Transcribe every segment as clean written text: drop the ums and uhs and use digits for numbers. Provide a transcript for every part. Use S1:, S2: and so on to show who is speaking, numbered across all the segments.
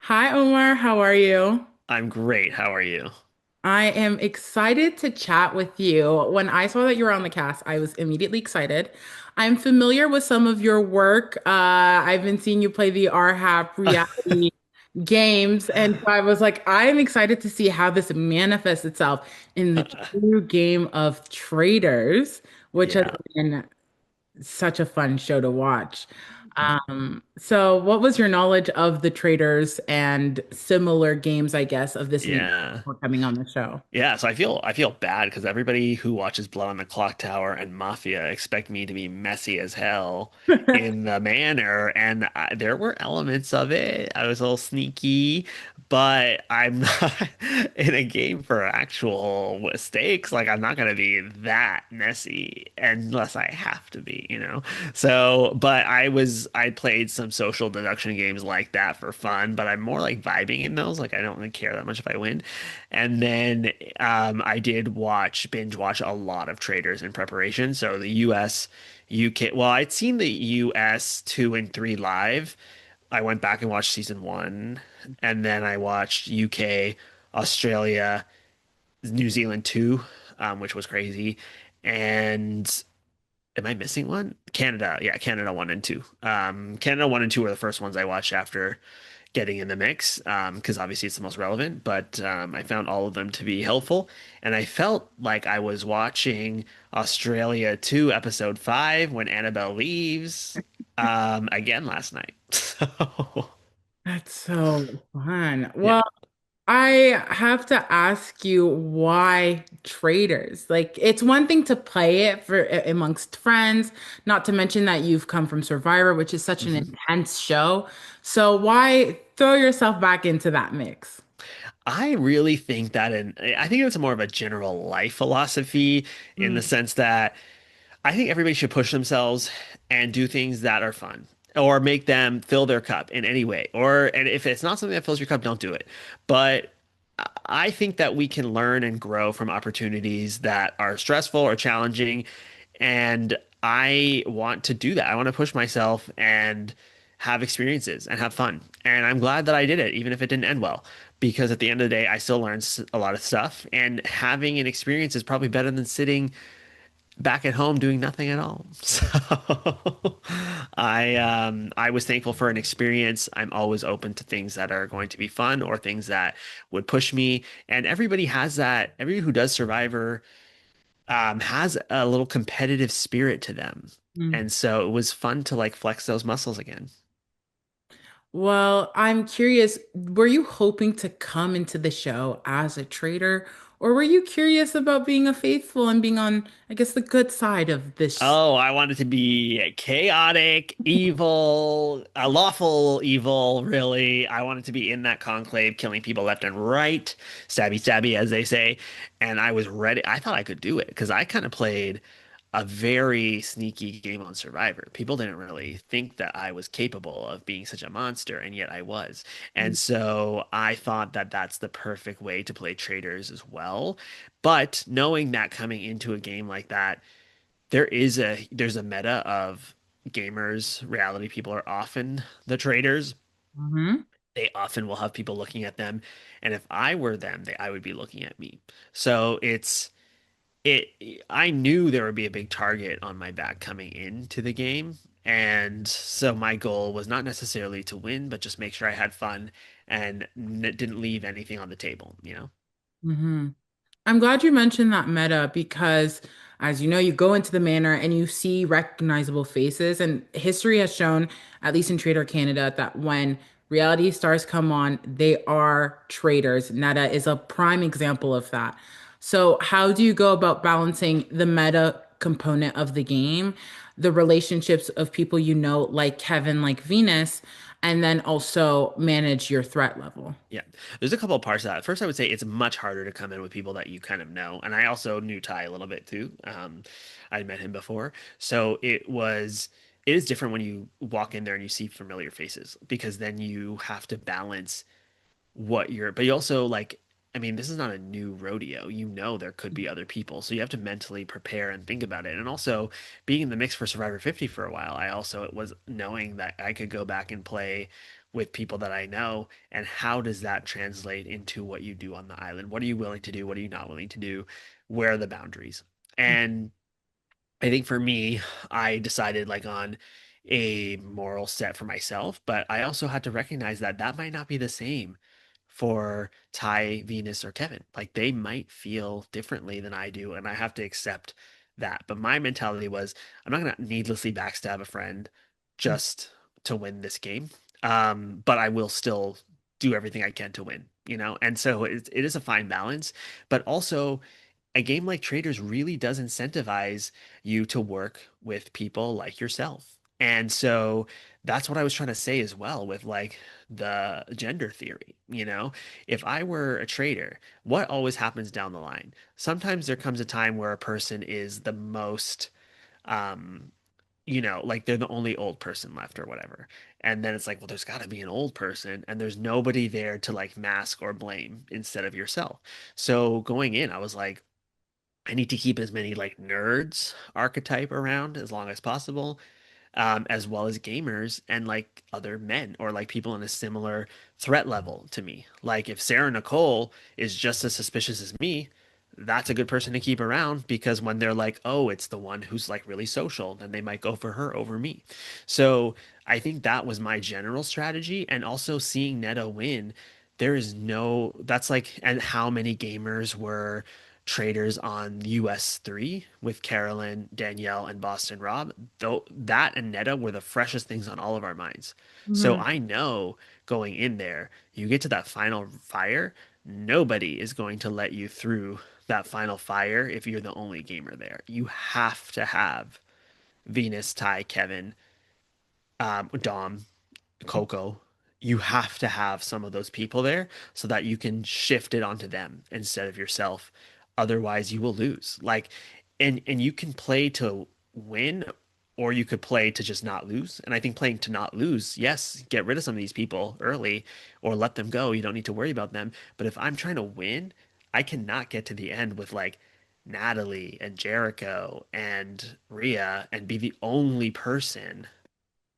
S1: Hi, Omar. How are you?
S2: I'm great. How are you?
S1: I am excited to chat with you. When I saw that you were on the cast, I was immediately excited. I'm familiar with some of your work. I've been seeing you play the RHAP reality games, and so I was like, I'm excited to see how this manifests itself in the true game of Traitors, which has
S2: Yeah.
S1: been such a fun show to watch. So what was your knowledge of the traders and similar games, I guess, of this universe
S2: Yeah.
S1: before coming on the show?
S2: Yeah, so I feel bad because everybody who watches Blood on the Clock Tower and Mafia expect me to be messy as hell in the manor, and there were elements of it. I was a little sneaky, but I'm not in a game for actual stakes. Like I'm not gonna be that messy unless I have to be. So, but I played some social deduction games like that for fun, but I'm more like vibing in those. Like I don't really care that much if I win. And then I did binge watch a lot of Traders in preparation. So the US, UK, well, I'd seen the US 2 and 3 live. I went back and watched season one, and then I watched UK, Australia, New Zealand 2, which was crazy. And am I missing one? Canada. Yeah, Canada 1 and 2. Canada 1 and 2 were the first ones I watched after getting in the mix, because obviously it's the most relevant. But I found all of them to be helpful, and I felt like I was watching Australia 2, episode 5, when Annabelle leaves, again last night. So,
S1: That's so fun.
S2: yeah.
S1: Well, I have to ask you why traders? Like, it's one thing to play it for amongst friends, not to mention that you've come from Survivor, which is such an
S2: Mhm.
S1: intense show. So why throw yourself back into that mix?
S2: I really think that I think it's more of a general life philosophy in the
S1: Mm,
S2: sense that I think everybody should push themselves and do things that are fun or make them fill their cup in any way. And if it's not something that fills your cup, don't do it. But I think that we can learn and grow from opportunities that are stressful or challenging. And I want to do that. I want to push myself and have experiences and have fun. And I'm glad that I did it, even if it didn't end well, because at the end of the day, I still learned a lot of stuff. And having an experience is probably better than sitting back at home doing nothing at all. So I was thankful for an experience. I'm always open to things that are going to be fun or things that would push me. And everybody has that. Everybody who does Survivor has a little competitive spirit to them.
S1: mm.
S2: And so it was fun to like flex those muscles again.
S1: Well, I'm curious, were you hoping to come into the show as a traitor, or were you curious about being a faithful and being on, I guess, the good side of this?
S2: Oh, I wanted to be chaotic, evil, a lawful evil, really. I wanted to be in that conclave, killing people left and right, stabby, stabby, as they say. And I was ready. I thought I could do it because I kind of played a very sneaky game on Survivor. People didn't really think that I was capable of being such a monster, and yet I was. And so I thought that that's the perfect way to play traitors as well. But knowing that coming into a game like that, there's a meta of gamers, reality people are often the traders.
S1: Mm-hmm.
S2: They often will have people looking at them, and if I were them, I would be looking at me. So it I knew there would be a big target on my back coming into the game, and so my goal was not necessarily to win, but just make sure I had fun and didn't leave anything on the table.
S1: Mm-hmm. I'm glad you mentioned that meta because, as you know, you go into the manor and you see recognizable faces. And history has shown, at least in Trader Canada, that when reality stars come on, they are traders. Netta is a prime example of that. So, how do you go about balancing the meta component of the game, the relationships of people you know, like Kevin, like Venus, and then also manage your threat level?
S2: Yeah, there's a couple of parts of that. First, I would say it's much harder to come in with people that you kind of know, and I also knew Ty a little bit too. I'd met him before, so it is different when you walk in there and you see familiar faces because then you have to balance but you also like, I mean, this is not a new rodeo. You know, there could be other people. So you have to mentally prepare and think about it. And also being in the mix for Survivor 50 for a while, I also it was knowing that I could go back and play with people that I know, and how does that translate into what you do on the island? What are you willing to do? What are you not willing to do? Where are the boundaries? And I think for me, I decided like on a moral set for myself, but I also had to recognize that that might not be the same for Ty, Venus, or Kevin. Like they might feel differently than I do, and I have to accept that. But my mentality was, I'm not gonna needlessly backstab a friend just to win this game. But I will still do everything I can to win, you know? And so it is a fine balance, but also a game like Traitors really does incentivize you to work with people like yourself. And so that's what I was trying to say as well with like the gender theory. You know, if I were a traitor, what always happens down the line? Sometimes there comes a time where a person is the most, um, like they're the only old person left or whatever. And then it's like, well, there's got to be an old person, and there's nobody there to like mask or blame instead of yourself. So going in, I was like, I need to keep as many like nerds archetype around as long as possible, as well as gamers and like other men or like people in a similar threat level to me. Like if Sarah Nicole is just as suspicious as me, that's a good person to keep around because when they're like, oh, it's the one who's like really social, then they might go for her over me. So I think that was my general strategy. And also seeing Netta win, there is no, that's like, and how many gamers were traders on US3 with Carolyn, Danielle, and Boston Rob. Though that and Netta were the freshest things on all of our minds. So
S1: Mhm.
S2: I know going in there, you get to that final fire, nobody is going to let you through that final fire if you're the only gamer there. You have to have Venus, Ty, Kevin, Dom, Coco, you have to have some of those people there so that you can shift it onto them instead of yourself. Otherwise, you will lose. Like, and you can play to win, or you could play to just not lose. And I think playing to not lose, yes, get rid of some of these people early or let them go. You don't need to worry about them. But if I'm trying to win, I cannot get to the end with like Natalie and Jericho and Rhea and be the only person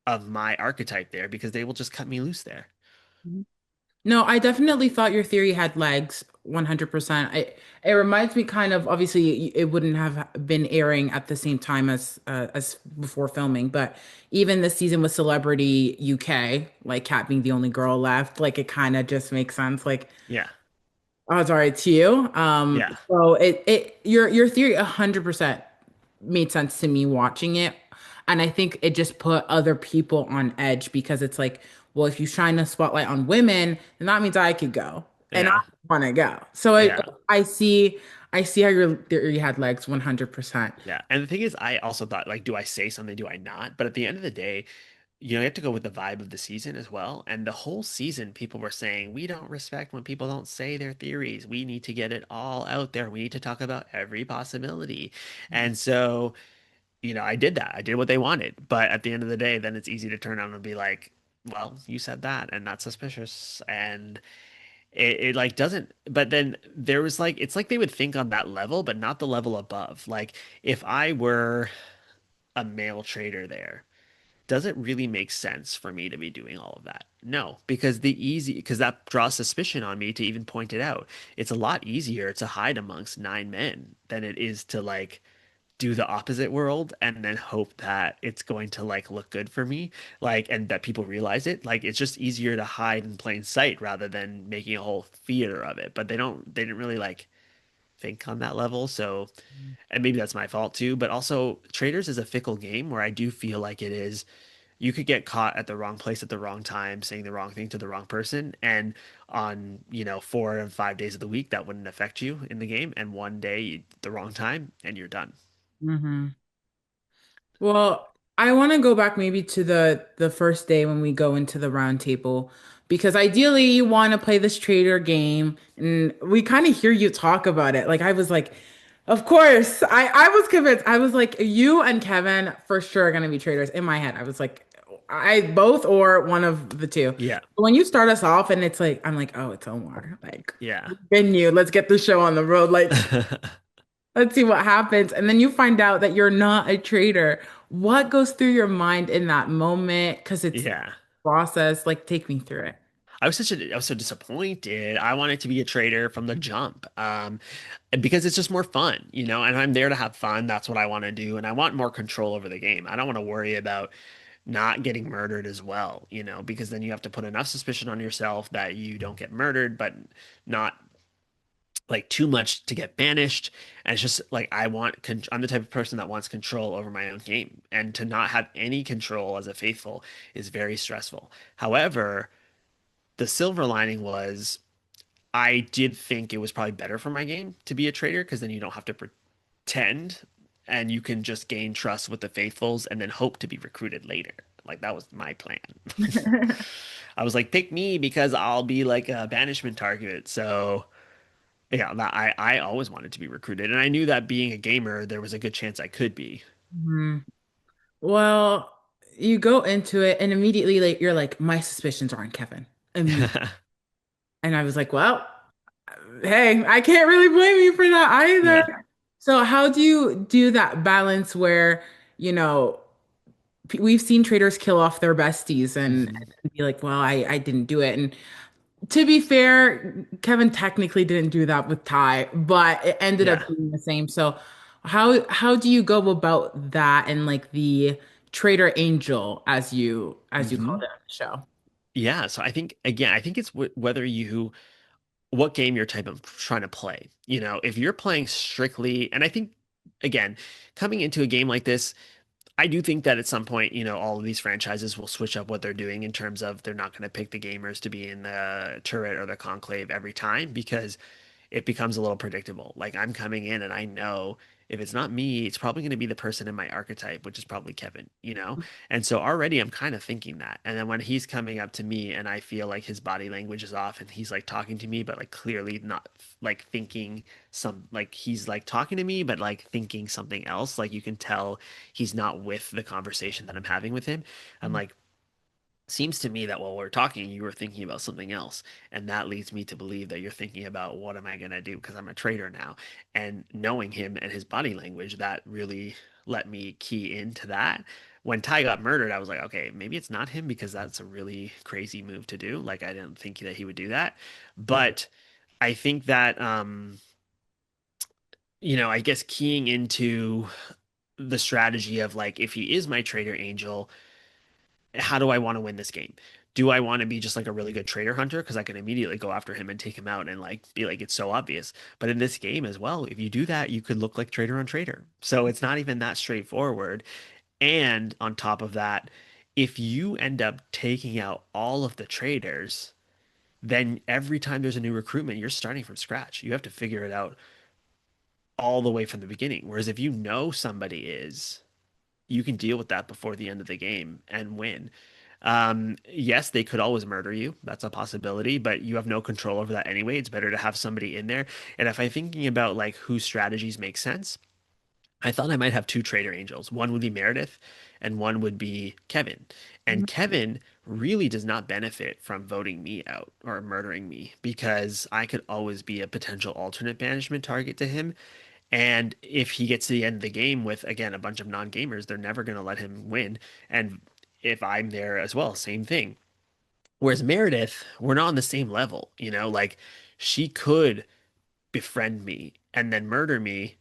S2: of my archetype there because they will just cut me loose there.
S1: No, I definitely thought your theory had legs, 100%. It reminds me kind of obviously it wouldn't have been airing at the same time as before filming, but even this season with Celebrity UK, like Kat being the only girl left, like it kind of just makes sense. Like
S2: Yeah.
S1: oh, sorry, to you.
S2: Yeah.
S1: So your theory 100% made sense to me watching it. And I think it just put other people on edge because it's like, well, if you shine a spotlight on women, then that means I could go. And I
S2: Yeah.
S1: want to go. So
S2: Yeah.
S1: I see how your theory had legs 100%.
S2: Yeah. And the thing is, I also thought, like, do I say something? Do I not? But at the end of the day, you have to go with the vibe of the season as well. And the whole season, people were saying, we don't respect when people don't say their theories. We need to get it all out there. We need to talk about every possibility. And so, I did that. I did what they wanted. But at the end of the day, then it's easy to turn on and be like, well, you said that, and that's suspicious. And it like doesn't, but then there was like, it's like they would think on that level, but not the level above. Like if I were a male trader there, does it really make sense for me to be doing all of that? No, because that draws suspicion on me to even point it out. It's a lot easier to hide amongst nine men than it is to like do the opposite world and then hope that it's going to like look good for me, like, and that people realize it. Like it's just easier to hide in plain sight rather than making a whole theater of it. But they didn't really like think on that level. So, and maybe that's my fault too, but also Traders is a fickle game where I do feel like it is, you could get caught at the wrong place at the wrong time saying the wrong thing to the wrong person, and on 4 and 5 days of the week that wouldn't affect you in the game, and one day the wrong time and you're done.
S1: Hmm. Well, I want to go back maybe to the first day when we go into the round table because ideally you want to play this trader game and we kind of hear you talk about it. Like I was like, of course. I was convinced. I was like, you and Kevin for sure are gonna be traders in my head. I was like, I both or one of the two.
S2: Yeah.
S1: When you start us off and it's like, I'm like, oh, it's Omar. Like,
S2: Yeah.
S1: been you. Let's get the show on the road. Like, let's see what happens. And then you find out that you're not a traitor. What goes through your mind in that moment? Because it's
S2: Yeah.
S1: process? Like, take me through it.
S2: I was so disappointed. I wanted to be a trader from the jump. And because it's just more fun, you know, and I'm there to have fun. That's what I want to do. And I want more control over the game. I don't want to worry about not getting murdered as well, you know, because then you have to put enough suspicion on yourself that you don't get murdered, but not like too much to get banished. And it's just like I'm the type of person that wants control over my own game, and to not have any control as a faithful is very stressful. However, the silver lining was I did think it was probably better for my game to be a traitor because then you don't have to pretend and you can just gain trust with the faithfuls and then hope to be recruited later. Like that was my plan. I was like, pick me because I'll be like a banishment target. So yeah, I always wanted to be recruited, and I knew that being a gamer, there was a good chance I could be.
S1: Mhm. Well, you go into it and immediately like you're like, my suspicions are on Kevin. Immediately. And I was like, well, hey, I can't really blame you for that
S2: Yeah.
S1: either. So how do you do that balance where, you know, we've seen traders kill off their besties
S2: Hmm.
S1: and be like, well, I didn't do it. And to be fair, Kevin technically didn't do that with Ty, but it ended up
S2: Yeah.
S1: being the same. So how do you go about that and like the traitor angel as you called
S2: Hmm.
S1: it on the show?
S2: Yeah. So I think again, I think it's whether you what game you're type of trying to play. You know, if you're playing strictly, and I think again, coming into a game like this, I do think that at some point, you know, all of these franchises will switch up what they're doing in terms of they're not going to pick the gamers to be in the turret or the conclave every time because it becomes a little predictable. Like I'm coming in and I know if it's not me, it's probably going to be the person in my archetype, which is probably Kevin, you know? And so already I'm kind of thinking that. And then when he's coming up to me and I feel like his body language is off and he's like talking to me, but like clearly not like thinking like he's like talking to me, but like thinking something else. Like you can tell he's not with the conversation that I'm having with him. I'm like, seems to me that while we're talking, you were thinking about something else. And that leads me to believe that you're thinking about what am I going to do because I'm a traitor now. And knowing him and his body language, that really let me key into that. When Ty got murdered, I was like, okay, maybe it's not him because that's a really crazy move to do. Like, I didn't think that he would do that. But I think that, you know, I guess keying into the strategy of like, if he is my traitor angel, how do I want to win this game? Do I want to be just like a really good trader hunter? Because I can immediately go after him and take him out and like be like, it's so obvious. But in this game as well, if you do that, you could look like trader on trader. So it's not even that straightforward. And on top of that, if you end up taking out all of the traders, then every time there's a new recruitment, you're starting from scratch. You have to figure it out all the way from the beginning. Whereas if you know somebody is, you can deal with that before the end of the game and win. Yes, they could always murder you. That's a possibility, but you have no control over that anyway. It's better to have somebody in there. And if I'm thinking about like whose strategies make sense, I thought I might have two traitor angels. One would be Meredith and one would be Kevin. And Kevin really does not benefit from voting me out or murdering me because I could always be a potential alternate banishment target to him. And if he gets to the end of the game with, again, a bunch of non-gamers, they're never going to let him win. And if I'm there as well, same thing. Whereas Meredith, we're not on the same level, you know, like she could befriend me and then murder me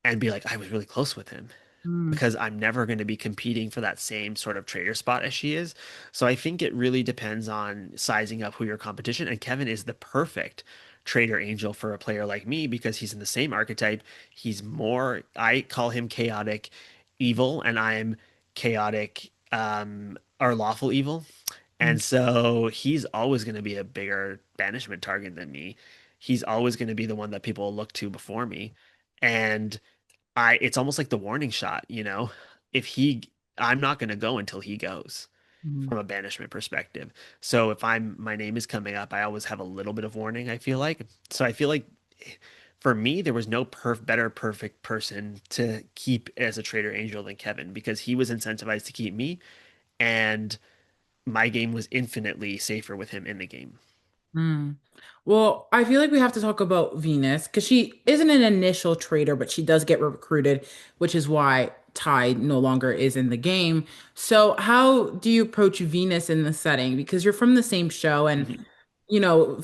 S2: and be like, I was really close with him
S1: Mm,
S2: because I'm never going to be competing for that same sort of trader spot as she is. So I think it really depends on sizing up who your competition. And Kevin is the perfect trader angel for a player like me because he's in the same archetype. He's more, I call him chaotic evil, and I'm chaotic or lawful evil.
S1: mm,
S2: And so he's always going to be a bigger banishment target than me. He's always going to be the one that people look to before me. And it's almost like the warning shot, you know. If he I'm not going to go until he goes
S1: mm,
S2: from a banishment perspective. So if my name is coming up, I always have a little bit of warning, I feel like. So I feel like for me there was no better perfect person to keep as a trader angel than Kevin because he was incentivized to keep me and my game was infinitely safer with him in the game.
S1: mm. Well, I feel like we have to talk about Venus because she isn't an initial traitor, but she does get recruited, which is why. Ty no longer is in the game. So how do you approach Venus in the setting? Because you're from the same show, and
S2: Mhm.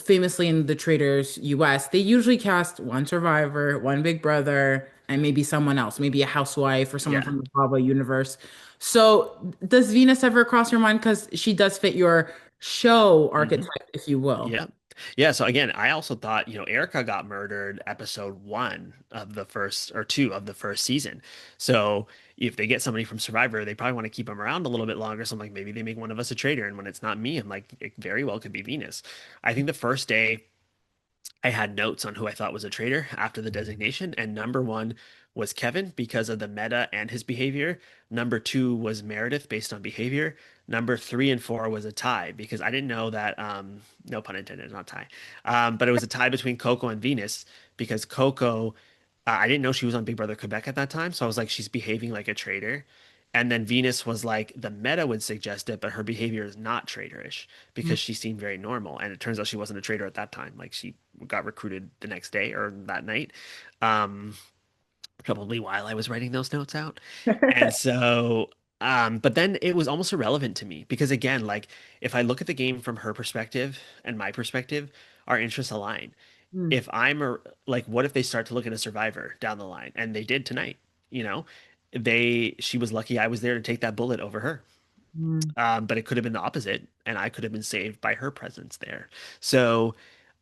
S1: famously in the Traitors US, they usually cast one survivor, one big brother, and maybe someone else, maybe a housewife or someone
S2: Yeah.
S1: from the Bravo universe. So does Venus ever cross your mind? Because she does fit your show
S2: hmm
S1: archetype, if you will.
S2: Yeah. Yeah. So again, I also thought, Erica got murdered episode one of the first or two of the first season. So if they get somebody from Survivor, they probably want to keep them around a little bit longer. So I'm like, maybe they make one of us a traitor. And when it's not me, I'm like, it very well could be Venus. I think the first day I had notes on who I thought was a traitor after the designation, and number one was Kevin because of the meta and his behavior. Number two was Meredith based on behavior. Number three and four was a tie because I didn't know that, no pun intended, not tie, but it was a tie between Coco and Venus because Coco, I didn't know she was on Big Brother Quebec at that time, so I was like, she's behaving like a traitor. And then Venus was like, the meta would suggest it, but her behavior is not traitorish because she seemed very normal. And it turns out she wasn't a traitor at that time. Like she got recruited the next day or that night, um, probably while I was writing those notes out. And so, but then it was almost irrelevant to me because again, like if I look at the game from her perspective and my perspective, our interests align.
S1: Mm,
S2: If I'm a, like, what if they start to look at a survivor down the line? And they did tonight, you know? She was lucky I was there to take that bullet over her.
S1: mm,
S2: But it could have been the opposite, and I could have been saved by her presence there. So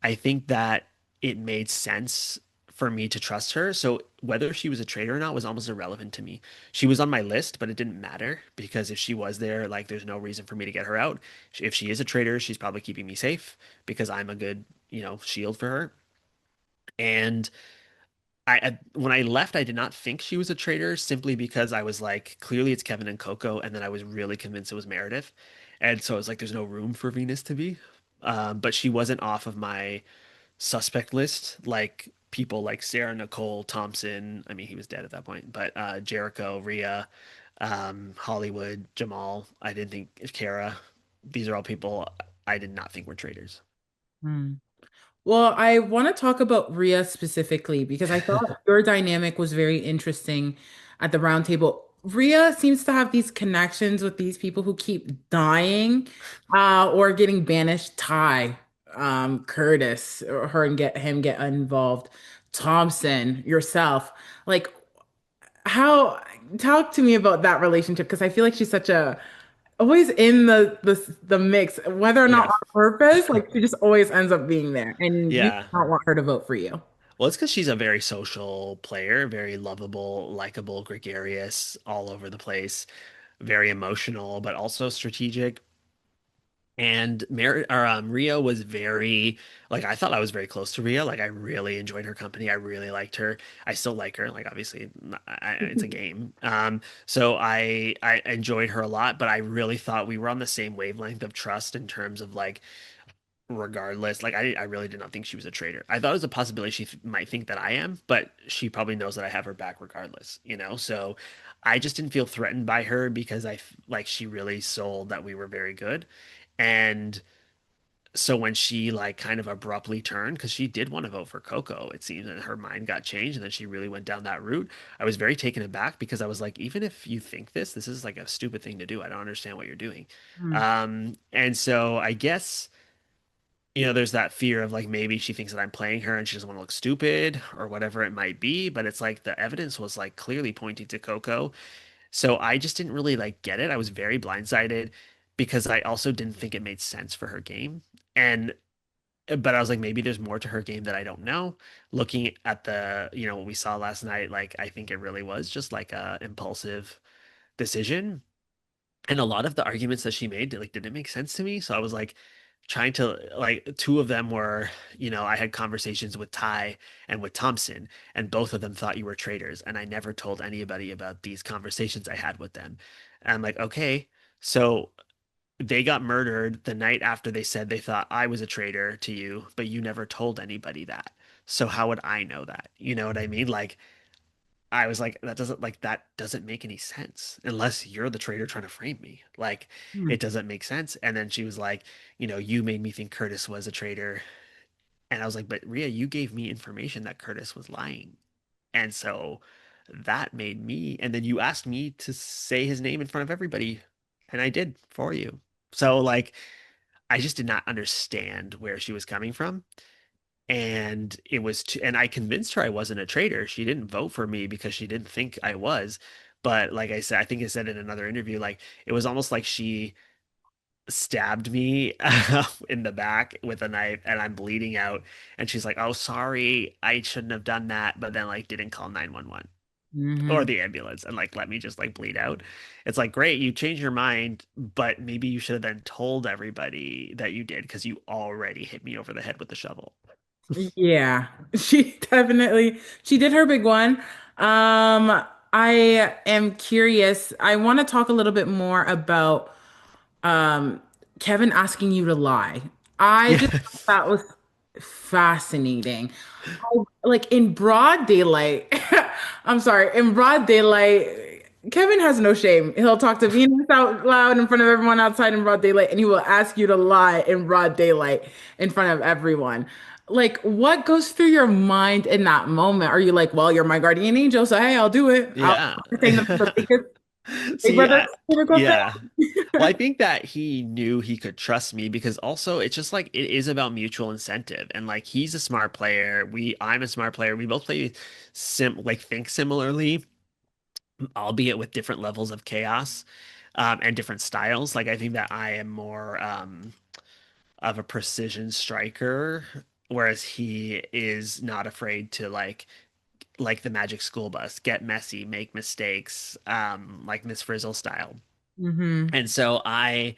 S2: I think that it made sense for me to trust her. So whether she was a traitor or not was almost irrelevant to me. She was on my list, but it didn't matter because if she was there, like there's no reason for me to get her out. If she is a traitor, she's probably keeping me safe because I'm a good, shield for her. And when I left, I did not think she was a traitor simply because I was like, clearly it's Kevin and Coco, and then I was really convinced it was Meredith, and so I was like, there's no room for Venus to be, but she wasn't off of my suspect list like people like Sarah Nicole Thompson. I mean, he was dead at that point, but Jericho, Rhea, Hollywood, Jamal. I didn't think Kara. These are all people I did not think were traitors.
S1: mm. Well, I want to talk about Rhea specifically because I thought your dynamic was very interesting at the round table. Rhea seems to have these connections with these people who keep dying or getting banished. Ty, Curtis, or her and get him get involved. Thompson, yourself. Like, how, talk to me about that relationship because I feel like she's such a always in the mix, whether or not
S2: Yeah.
S1: on purpose, like she just always ends up being there, and you
S2: Yeah.
S1: don't want her to vote for you.
S2: Well, it's because she's a very social player, very lovable, likable, gregarious, all over the place, very emotional, but also strategic. And Ria was very, like, I thought I was very close to Ria. Like, I really enjoyed her company. I really liked her. I still like her. Like, obviously, it's a game. So I enjoyed her a lot, but I really thought we were on the same wavelength of trust in terms of like regardless. Like I really did not think she was a traitor. I thought it was a possibility she might think that I am, but she probably knows that I have her back regardless. So I just didn't feel threatened by her because like she really sold that we were very good. And so when she like kind of abruptly turned, because she did want to vote for Coco, it seems, and her mind got changed, and then she really went down that route. I was very taken aback because I was like, even if you think this is like a stupid thing to do. I don't understand what you're doing.
S1: Hmm.
S2: And so I guess there's that fear of like maybe she thinks that I'm playing her and she doesn't want to look stupid or whatever it might be, but it's like the evidence was like clearly pointing to Coco. So I just didn't really like get it. I was very blindsided because I also didn't think it made sense for her game. And but I was like, maybe there's more to her game that I don't know. Looking at what we saw last night, like I think it really was just like a impulsive decision. And a lot of the arguments that she made like didn't make sense to me. So I was like trying to like two of them were, I had conversations with Ty and with Thompson, and both of them thought you were traitors, and I never told anybody about these conversations I had with them. And I'm like, okay, so they got murdered the night after they said they thought I was a traitor to you, but you never told anybody that. So how would I know that? You know what I mean? Like I was like that doesn't make any sense unless you're the traitor trying to frame me. Like
S1: Hmm.
S2: it doesn't make sense. And then she was like, you made me think Curtis was a traitor. And I was like, but Rhea, you gave me information that Curtis was lying. And so that made me. And then you asked me to say his name in front of everybody, and I did for you. So like I just did not understand where she was coming from. And and I convinced her I wasn't a traitor. She didn't vote for me because she didn't think I was. But like I said, I think I said in another interview, like it was almost like she stabbed me in the back with a knife and I'm bleeding out. And she's like, "Oh, sorry, I shouldn't have done that." But then like didn't call 911 or
S1: Hmm.
S2: the ambulance and like let me just like bleed out. It's like, great, you changed your mind, but maybe you should have then told everybody that you did because you already hit me over the head with the shovel.
S1: Yeah, she did her big one. I am curious. I want to talk a little bit more about um Kevin asking you to lie. I just thought
S2: Yes.
S1: that was fascinating. Like in broad daylight, I'm sorry, in broad daylight, Kevin has no shame. He'll talk to Venus out loud in front of everyone outside in broad daylight, and he will ask you to lie in broad daylight in front of everyone. Like, what goes through your mind in that moment? Are you like, well, you're my guardian angel, so hey, I'll do it. I'll
S2: Yeah.
S1: saying the biggest Big
S2: See,
S1: Brother typical
S2: yeah.
S1: thing.
S2: Well, I think that he knew he could trust me because also it's just like it is about mutual incentive. And like he's a smart player. I'm a smart player. We both play think similarly, albeit with different levels of chaos, and different styles. Like I think that I am more of a precision striker, whereas he is not afraid to like the Magic School Bus, get messy, make mistakes, like Miss Frizzle style.
S1: Hmm.
S2: And so I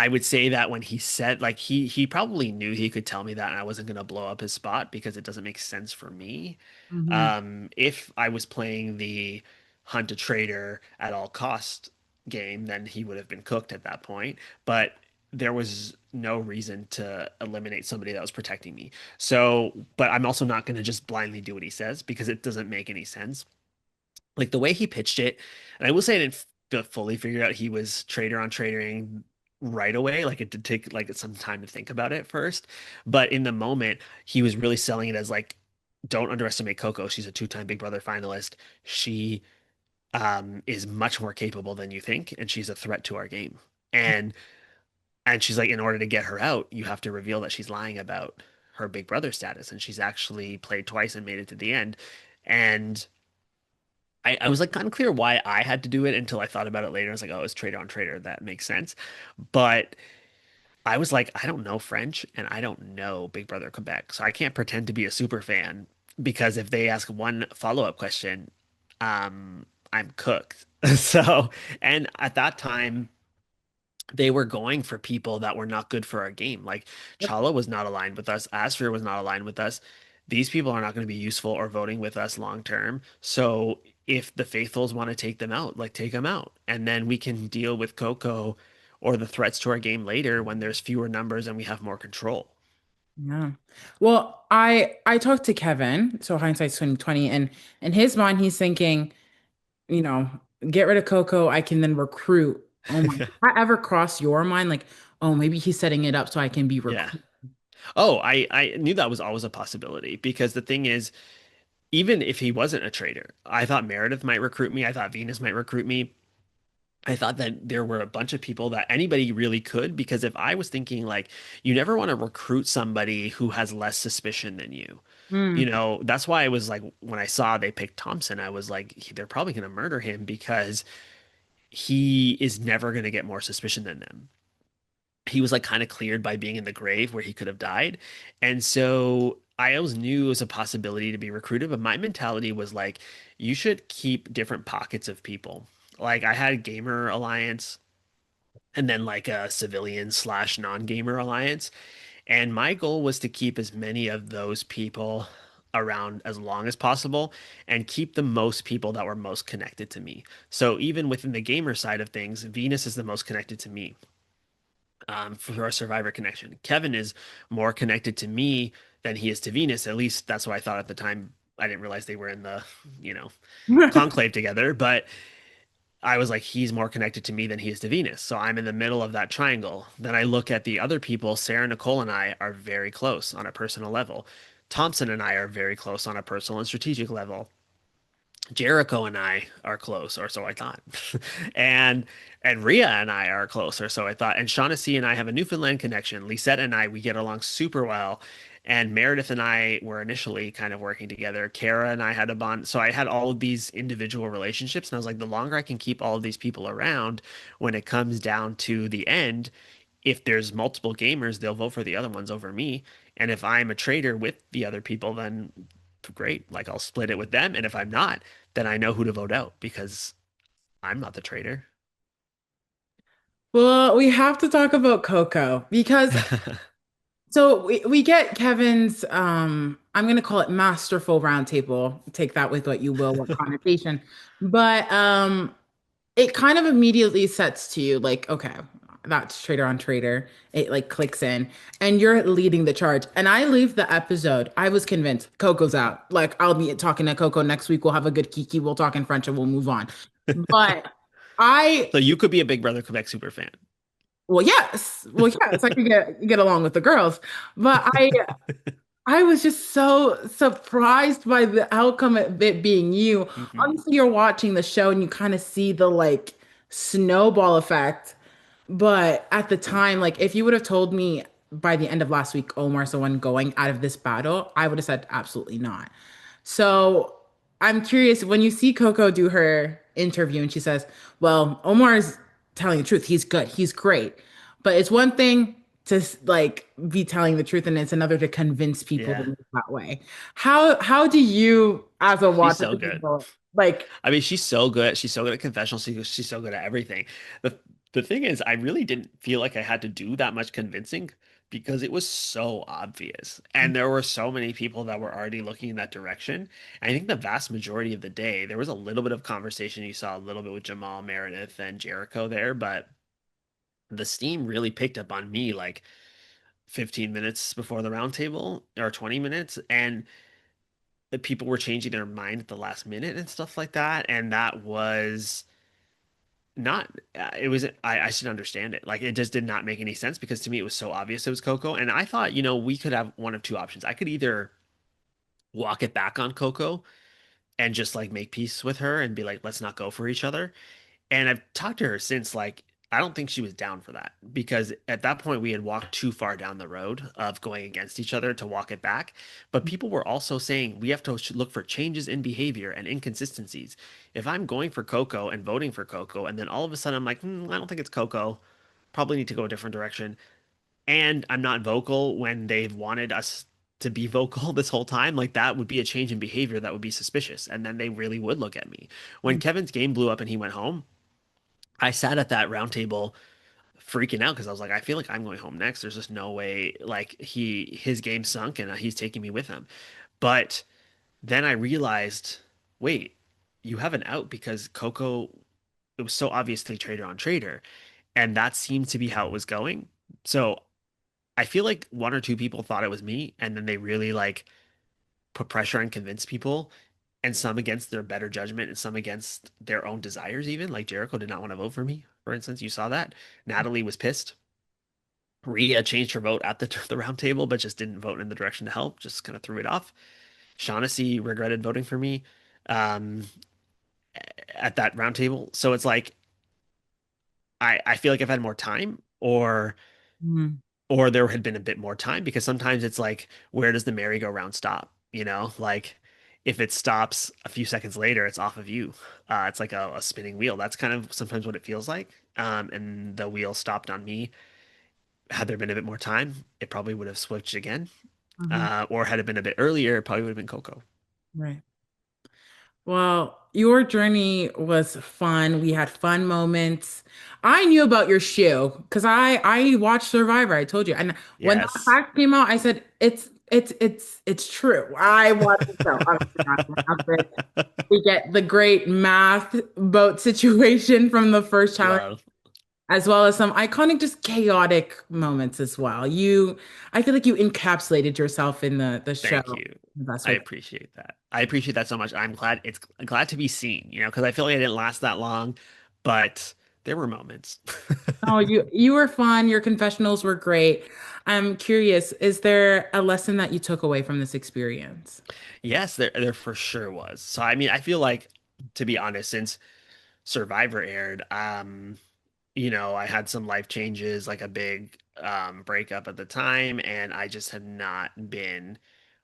S2: would say that when he said like he probably knew he could tell me that and I wasn't going to blow up his spot because it doesn't make sense for me.
S1: Hmm.
S2: If I was playing the hunt a traitor at all cost game, then he would have been cooked at that point. But there was no reason to eliminate somebody that was protecting me. So, but I'm also not going to just blindly do what he says because it doesn't make any sense. Like the way he pitched it, and I will say I didn't fully figure out he was trader on tradering right away. Like it did take like some time to think about it first, but in the moment, he was really selling it as like, don't underestimate Coco. She's a two-time Big Brother finalist. She is much more capable than you think, and she's a threat to our game. And and she's like, in order to get her out, you have to reveal that she's lying about her Big Brother status, and she's actually played twice and made it to the end. And I was like unclear why I had to do it until I thought about it later. I was like, oh, it's trader on trader. That makes sense. But I was like, I don't know French and I don't know Big Brother Quebec. So I can't pretend to be a super fan because if they ask one follow-up question, I'm cooked. So, and at that time, they were going for people that were not good for our game. Like Chala was not aligned with us, Asphere was not aligned with us. These people are not going to be useful or voting with us long term. So if the faithfuls want to take them out, like take them out. And then we can deal with Coco or the threats to our game later when there's fewer numbers and we have more control.
S1: Yeah. Well, I talked to Kevin, so hindsight's 2020, and in his mind, he's thinking, you know, get rid of Coco, I can then recruit. Oh my, did that ever cross your mind? Like, oh, maybe he's setting it up so I can be
S2: Yeah.
S1: recruited.
S2: Oh, I knew that was always a possibility because the thing is, even if he wasn't a traitor, I thought Meredith might recruit me. I thought Venus might recruit me. I thought that there were a bunch of people that anybody really could, because if I was thinking like, you never want to recruit somebody who has less suspicion than you. You
S1: Hmm.
S2: know, that's why I was like, when I saw they picked Thompson, I was like, they're probably going to murder him because he is never going to get more suspicion than them. He was like kind of cleared by being in the grave where he could have died. And so I always knew it was a possibility to be recruited, but my mentality was like, you should keep different pockets of people. Like I had Gamer Alliance and then like a civilian slash non-gamer alliance. And my goal was to keep as many of those people around as long as possible and keep the most people that were most connected to me. So even within the gamer side of things, Venus is the most connected to me, for our survivor connection. Kevin is more connected to me than he is to Venus. At least that's what I thought at the time. I didn't realize they were in the, you know, conclave together, but I was like, he's more connected to me than he is to Venus. So I'm in the middle of that triangle. Then I look at the other people. Sarah, Nicole, and I are very close on a personal level. Thompson and I are very close on a personal and strategic level. Jericho and I are close, or so I thought. And Rhea and I are close, or so I thought. And Shaughnessy and I have a Newfoundland connection. Lisette and I, we get along super well. And Meredith and I were initially kind of working together. Kara and I had a bond. So I had all of these individual relationships. And I was like, the longer I can keep all of these people around, when it comes down to the end, if there's multiple gamers, they'll vote for the other ones over me. And if I'm a traitor with the other people, then great. Like I'll split it with them. And if I'm not, then I know who to vote out because I'm not the traitor.
S1: Well, we have to talk about Coco because we get Kevin's I'm gonna call it masterful roundtable. Take that with what you will, what connotation. But it kind of immediately sets to you like, okay, that's traitor on traitor. It like clicks in and you're leading the charge. And I leave the episode. I was convinced Coco's out. Like I'll be talking to Coco next week. We'll have a good kiki. We'll talk in French and we'll move on. But I
S2: So you could be a Big Brother Quebec super fan.
S1: well, yes, I could get along with the girls. But I was just so surprised by the outcome of it being you.
S2: Hmm.
S1: Obviously, you're watching the show and you kind of see the like snowball effect. But at the time, like if you would have told me by the end of last week, Omar's the one going out of this battle, I would have said absolutely not. So I'm curious when you see Coco do her interview and she says, well, Omar's telling the truth. He's good. He's great. But it's one thing to like be telling the truth and it's another to convince people to
S2: Yeah,
S1: move that way. How do you as a
S2: she's
S1: watcher
S2: so good.
S1: like
S2: I mean, she's so good. She's so good at confessionals. She's so good at everything. The the thing is, I really didn't feel like I had to do that much convincing because it was so obvious. And there were so many people that were already looking in that direction. And I think the vast majority of the day, there was a little bit of conversation. You saw a little bit with Jamal, Meredith, and Jericho there, but the steam really picked up on me like 15 minutes before the roundtable or 20 minutes. And the people were changing their mind at the last minute and stuff like that. And that was not it was I should understand it. Like it just did not make any sense because to me it was so obvious it was Coco. And I thought, we could have one of two options. I could either walk it back on Coco and just like make peace with her and be like, let's not go for each other. And I've talked to her since, like, I don't think she was down for that because at that point we had walked too far down the road of going against each other to walk it back. But people were also saying we have to look for changes in behavior and inconsistencies. If I'm going for Coco and voting for Coco, and then all of a sudden I'm like, I don't think it's Coco, probably need to go a different direction. And I'm not vocal when they've wanted us to be vocal this whole time, like that would be a change in behavior that would be suspicious. And then they really would look at me. When Kevin's game blew up and he went home, I sat at that round table freaking out because I was like, I feel like I'm going home next. There's just no way, like his game sunk and he's taking me with him. But then I realized, wait, you have an out because Coco, it was so obviously trader on trader, and that seemed to be how it was going. So I feel like one or two people thought it was me, and then they really like put pressure and convinced people, and some against their better judgment and some against their own desires, even. Like Jericho did not want to vote for me, for instance. You saw that. Natalie was pissed. Rhea changed her vote at the round table, but just didn't vote in the direction to help, just kind of threw it off. Shaughnessy regretted voting for me um, at that round table. So it's like I feel like I've had more time,
S1: Mhm.
S2: or there had been a bit more time because sometimes it's like, where does the merry-go-round stop? Like if it stops a few seconds later, it's off of you. It's like a spinning wheel. That's kind of sometimes what it feels like. And the wheel stopped on me. Had there been a bit more time, it probably would have switched again.
S1: Mhm.
S2: Or had it been a bit earlier, it probably would have been Coco.
S1: Right. Well, your journey was fun. We had fun moments. I knew about your shoe because I watched Survivor. I told you, and when that
S2: Yes.
S1: fact came out, I said it's true. I watched the show. Obviously not gonna have it. We get the great math boat situation from the first challenge,
S2: Love.
S1: as well as some iconic, just chaotic moments as well. I feel like you encapsulated yourself in the show
S2: Thank you.
S1: the best
S2: I
S1: way.
S2: appreciate that. I appreciate that so much. I'm glad to be seen, because I feel like I didn't last that long, but there were moments.
S1: Oh, you were fun. Your confessionals were great. I'm curious, is there a lesson that you took away from this experience?
S2: Yes, there for sure was. So I mean, I feel like, to be honest, since Survivor aired, I had some life changes, like a big breakup at the time, and I just had not been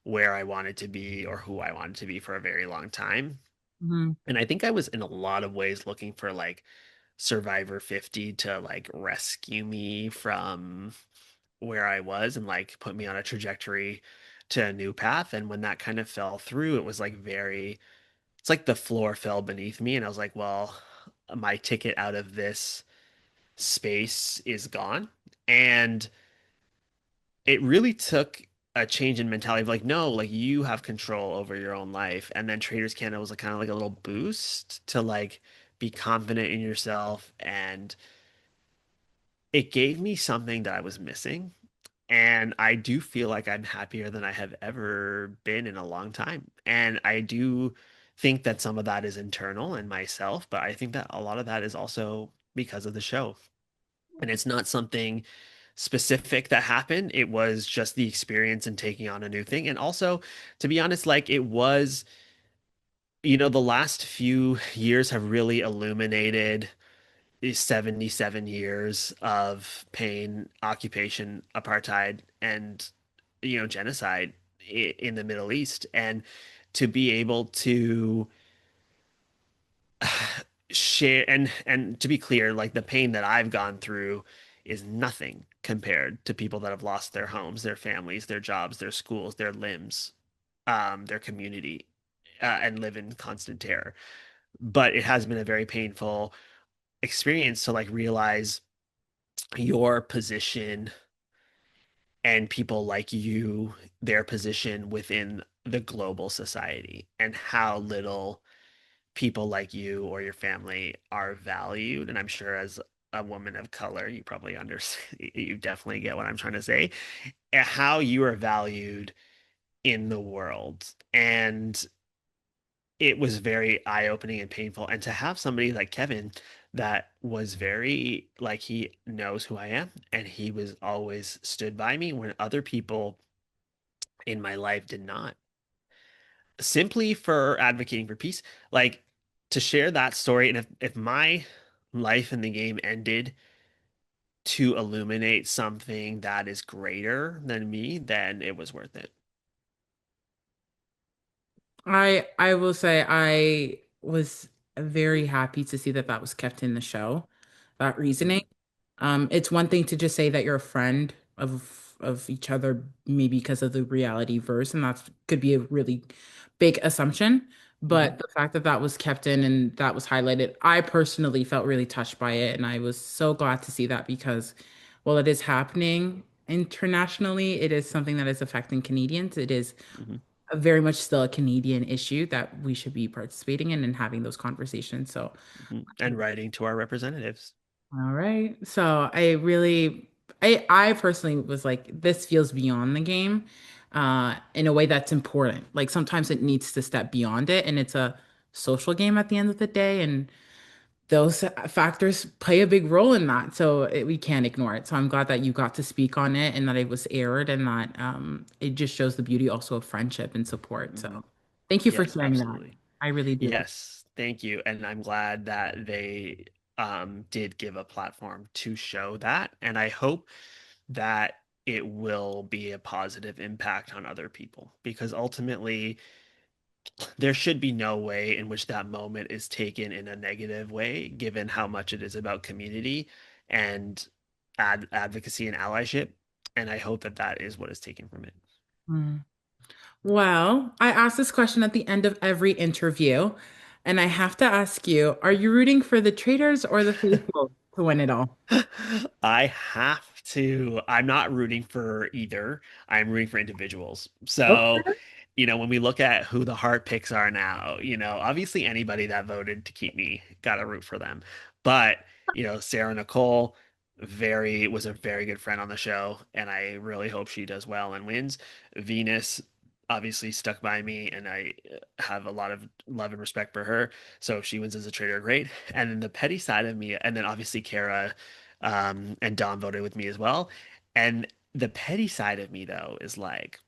S2: where I wanted to be or who I wanted to be for a very long time.
S1: Hmm.
S2: And I think I was in a lot of ways looking for like Survivor 50 to like rescue me from where I was and like put me on a trajectory to a new path. And when that kind of fell through, it was like it's like the floor fell beneath me. And I was like, well, my ticket out of this space is gone. And it really took a change in mentality of like, no, like you have control over your own life. And then Traitors Canada was like kind of like a little boost to like be confident in yourself. And it gave me something that I was missing. And I do feel like I'm happier than I have ever been in a long time. And I do think that some of that is internal in myself, but I think that a lot of that is also because of the show. And it's not something specific that happened. It was just the experience and taking on a new thing. And also, to be honest, like it was, the last few years have really illuminated these 77 years of pain, occupation, apartheid, and genocide in the Middle East. And to be able to share and to be clear, like the pain that I've gone through is nothing compared to people that have lost their homes, their families, their jobs, their schools, their limbs, their community, and live in constant terror. But it has been a very painful experience to like realize your position and people like you, their position within the global society, and how little people like you or your family are valued. And I'm sure as a woman of color, you probably understand, you definitely get what I'm trying to say, and how you are valued in the world. And it was very eye-opening and painful. And to have somebody like Kevin that was very like he knows who I am and he was always stood by me when other people in my life did not, simply for advocating for peace. Like to share that story, and if my life in the game ended to illuminate something that is greater than me, then it was worth it.
S1: I will say I was very happy to see that that was kept in the show, that reasoning.
S2: Mhm,
S1: It's one thing to just say that you're a friend of each other, maybe because of the reality verse, and that could be a really big assumption.
S2: mhm,
S1: But the fact that that was kept in and that was highlighted, I personally felt really touched by it, and I was so glad to see that because while it is happening internationally, it is something that is affecting Canadians. It is
S2: mhm,
S1: very much still a Canadian issue that we should be participating in and having those conversations. So,
S2: mhm. And writing to our representatives.
S1: all right. So I personally was like, this feels beyond the game, in a way that's important. Like sometimes it needs to step beyond it, and it's a social game at the end of the day, and those factors play a big role in that. So we can't ignore it. So I'm glad that you got to speak on it and that it was aired and that it just shows the beauty also of friendship and support. So
S2: Mhm.
S1: thank you for
S2: Yes,
S1: sharing that.
S2: absolutely.
S1: I really do.
S2: Yes, thank you. And I'm glad that they did give a platform to show that. And I hope that it will be a positive impact on other people because ultimately there should be no way in which that moment is taken in a negative way, given how much it is about community and advocacy and allyship. And I hope that that is what is taken from it.
S1: Mm. Well, I ask this question at the end of every interview, and I have to ask you, are you rooting for the traitors or the faithful to win it all?
S2: I have to. I'm not rooting for either. I'm rooting for individuals. So,
S1: Okay.
S2: when we look at who the heart picks are now, obviously anybody that voted to keep me, gotta root for them. But, Sarah Nicole was a very good friend on the show, and I really hope she does well and wins. Venus obviously stuck by me, and I have a lot of love and respect for her. So if she wins as a traitor, great. And then the petty side of me, and then obviously Kara and Dom voted with me as well. And The petty side of me though is like,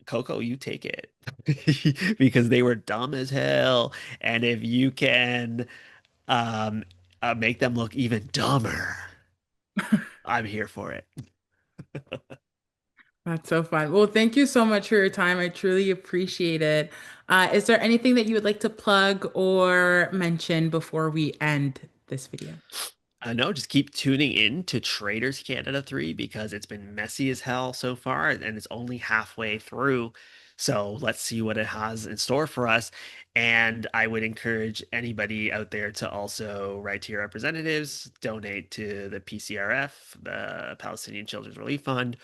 S2: Coco, you take it. Because they were dumb as hell. And if you can um make them look even dumber, I'm here for it.
S1: That's so fun. Well, thank you so much for your time. I truly appreciate it. Is there anything that you would like to plug or mention before we end this video?
S2: No, just keep tuning in to Traitors Canada 3 because it's been messy as hell so far and it's only halfway through. So let's see what it has in store for us. And I would encourage anybody out there to also write to your representatives, donate to the PCRF, the Palestinian Children's Relief Fund,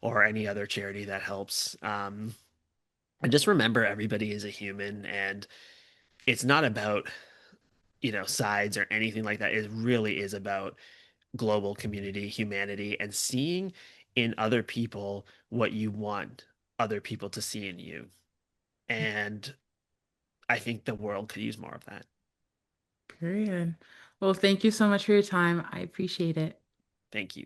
S2: or any other charity that helps. And just remember, everybody is a human, and it's not about, sides or anything like that. It really is about global community, humanity, and seeing in other people what you want other people to see in you. And I think the world could use more of that.
S1: Period. Well, thank you so much for your time. I appreciate it.
S2: Thank you.